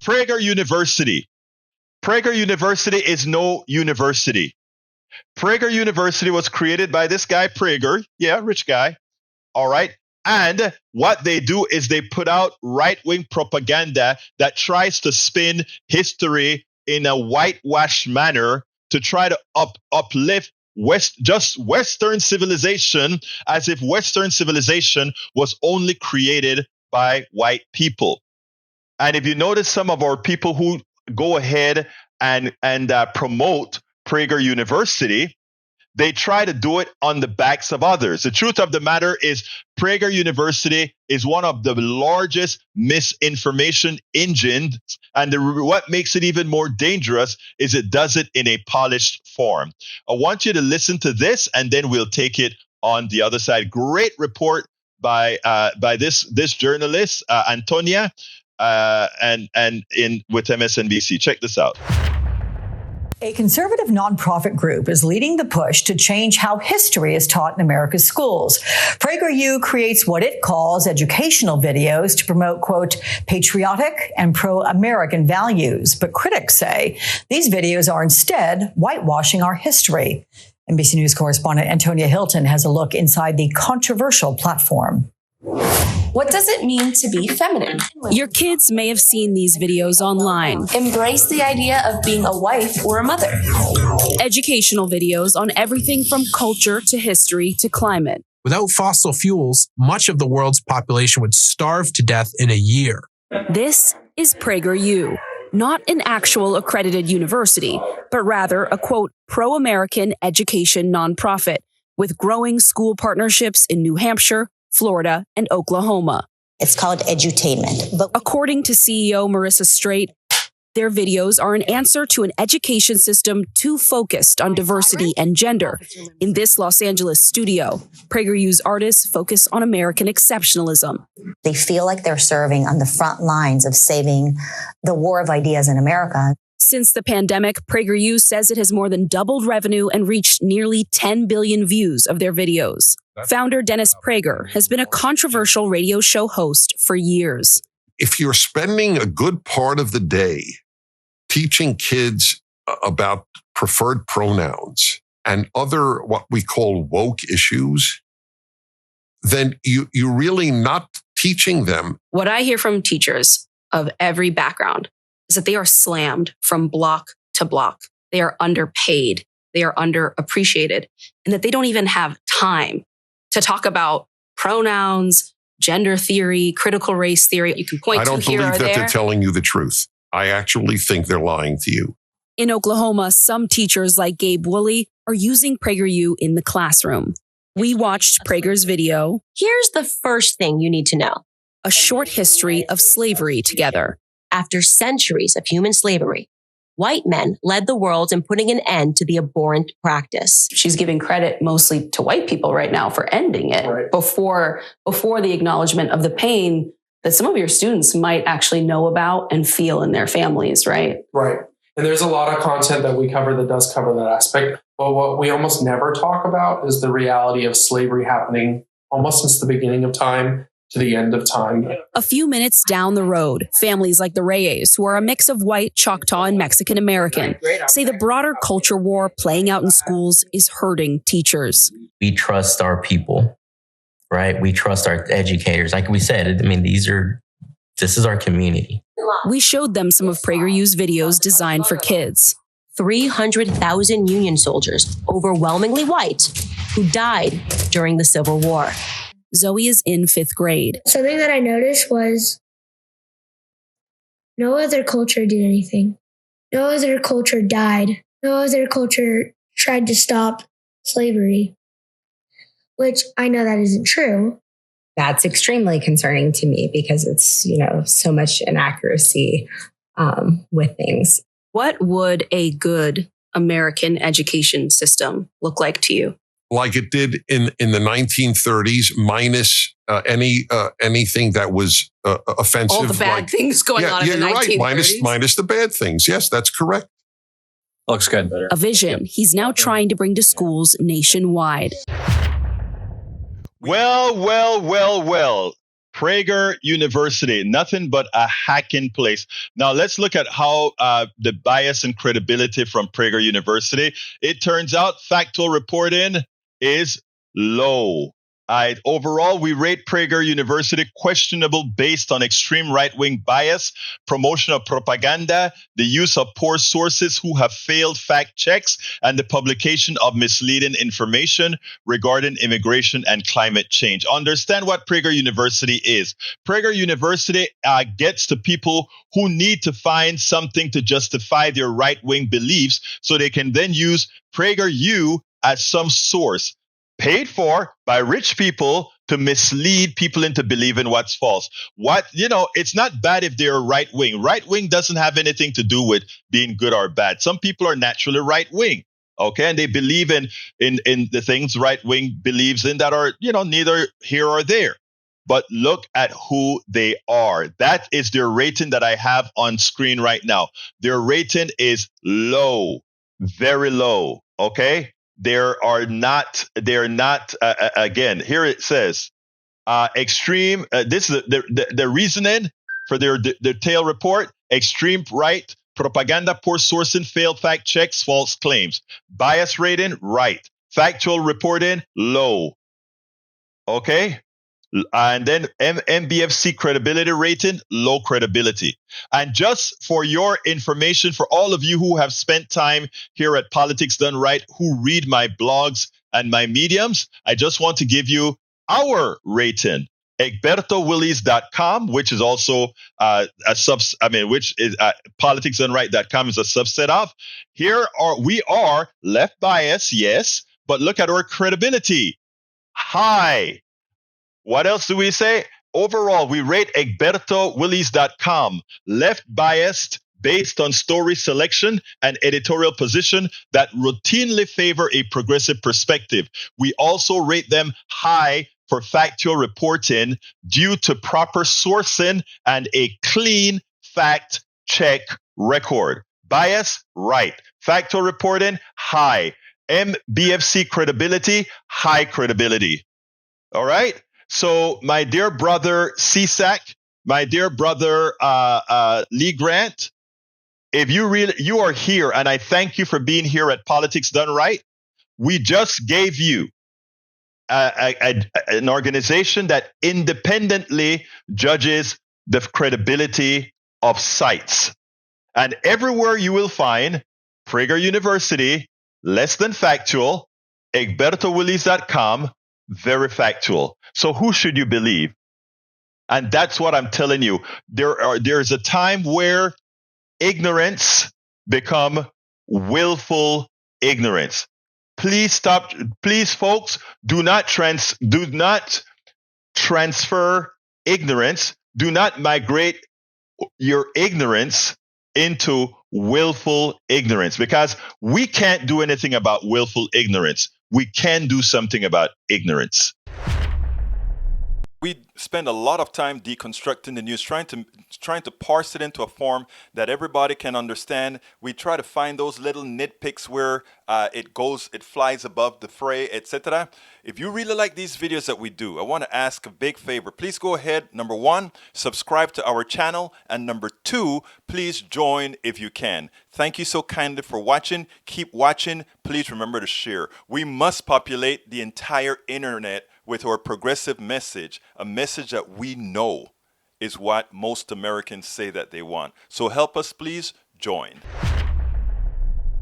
Prager University. Prager University is no university. Prager University was created by this guy, Prager. Yeah, rich guy. All right. And what they do is they put out right-wing propaganda that tries to spin history in a whitewashed manner to try to uplift Western civilization, as if Western civilization was only created by white people. And if you notice some of our people who go ahead and promote Prager University, they try to do it on the backs of others. The truth of the matter is Prager University is one of the largest misinformation engines. And what makes it even more dangerous is it does it in a polished form. I want you to listen to this, and then we'll take it on the other side. Great report by this journalist, Antonia, and with MSNBC. Check this out. A conservative nonprofit group is leading the push to change how history is taught in America's schools. PragerU creates what it calls educational videos to promote, quote, patriotic and pro-American values. But critics say these videos are instead whitewashing our history. NBC News correspondent Antonia Hilton has a look inside the controversial platform. What does it mean to be feminine? Your kids may have seen these videos online. Embrace the idea of being a wife or a mother. Educational videos on everything from culture to history to climate. Without fossil fuels, much of the world's population would starve to death in a year. This is PragerU, not an actual accredited university, but rather a, quote, pro-American education nonprofit with growing school partnerships in New Hampshire, Florida, and Oklahoma. It's called edutainment. But according to CEO Marissa Straight, their videos are an answer to an education system too focused on diversity and gender. In this Los Angeles studio, PragerU's artists focus on American exceptionalism. They feel like they're serving on the front lines of saving the war of ideas in America. Since the pandemic, PragerU says it has more than doubled revenue and reached nearly 10 billion views of their videos. Founder Dennis Prager has been a controversial radio show host for years. If you're spending a good part of the day teaching kids about preferred pronouns and other what we call woke issues, then you're really not teaching them. What I hear from teachers of every background is that they are slammed from block to block. They are underpaid. They are underappreciated, and that they don't even have time to talk about pronouns, gender theory, critical race theory. You can point to here or there. I don't believe that they're telling you the truth. I actually think they're lying to you. In Oklahoma, some teachers like Gabe Woolley are using PragerU in the classroom. We watched Prager's video. Here's the first thing you need to know. A short history of slavery together. After centuries of human slavery, white men led the world in putting an end to the abhorrent practice. She's giving credit mostly to white people right now for ending it before the acknowledgement of the pain that some of your students might actually know about and feel in their families, right? Right. And there's a lot of content that we cover that does cover that aspect. But what we almost never talk about is the reality of slavery happening almost since the beginning of time to the end of time. A few minutes down the road, families like the Reyes, who are a mix of white, Choctaw, and Mexican American, say the broader culture war playing out in schools is hurting teachers. We trust our people, right? We trust our educators. Like we said, I mean, this is our community. We showed them some of PragerU's videos designed for kids. 300,000 Union soldiers, overwhelmingly white, who died during the Civil War. Zoe is in 5th grade. Something that I noticed was no other culture did anything. No other culture died. No other culture tried to stop slavery, which I know that isn't true. That's extremely concerning to me because it's, so much inaccuracy with things. What would a good American education system look like to you? Like it did in the 1930s, minus anything that was offensive. All the bad things going on in the 1930s. Right. Minus the bad things. Yes, that's correct. Looks good. A vision he's now trying to bring to schools nationwide. Well. Prager University, nothing but a hacking place. Now let's look at how the bias and credibility from Prager University. It turns out factual reporting is low. Overall, we rate Prager University questionable based on extreme right-wing bias, promotion of propaganda, the use of poor sources who have failed fact checks, and the publication of misleading information regarding immigration and climate change. Understand what Prager University is. Prager University gets to people who need to find something to justify their right-wing beliefs so they can then use PragerU as some source, paid for by rich people to mislead people into believing what's false. It's not bad if they're right wing. Right wing doesn't have anything to do with being good or bad. Some people are naturally right wing, okay, and they believe in the things right wing believes in that are neither here or there. But look at who they are. That is their rating that I have on screen right now. Their rating is low, very low. Okay. They're not, again, here it says, extreme, this is the reasoning for their detailed report: extreme right, propaganda, poor sourcing, failed fact checks, false claims. Bias rating, right. Factual reporting, low. Okay? And then MBFC credibility rating, low credibility. And just for your information, for all of you who have spent time here at Politics Done Right, who read my blogs and my mediums, I just want to give you our rating. EgbertoWillies.com, which is also politicsdoneright.com is a subset of. We are left bias, yes, but look at our credibility. High. What else do we say? Overall, we rate EgbertoWillies.com left biased based on story selection and editorial position that routinely favor a progressive perspective. We also rate them high for factual reporting due to proper sourcing and a clean fact check record. Bias, right. Factual reporting, high. MBFC credibility, high credibility. All right? So, my dear brother CSAC, my dear brother Lee Grant, if you are here, and I thank you for being here at Politics Done Right. We just gave you an organization that independently judges the credibility of sites. And everywhere you will find Prager University, less than factual, EgbertoWillies.com, very factual. So who should you believe? And that's what I'm telling you. There's a time where ignorance become willful ignorance. Please stop. Please, folks, do not transfer ignorance. Do not migrate your ignorance into willful ignorance, because we can't do anything about willful ignorance. We can do something about ignorance. We spend a lot of time deconstructing the news, trying to parse it into a form that everybody can understand. We try to find those little nitpicks where it flies above the fray, etc. If you really like these videos that we do, I want to ask a big favor. Please go ahead. Number 1, subscribe to our channel. And number 2, please join if you can. Thank you so kindly for watching. Keep watching. Please remember to share. We must populate the entire internet with our progressive message, a message that we know is what most Americans say that they want. So help us, please join.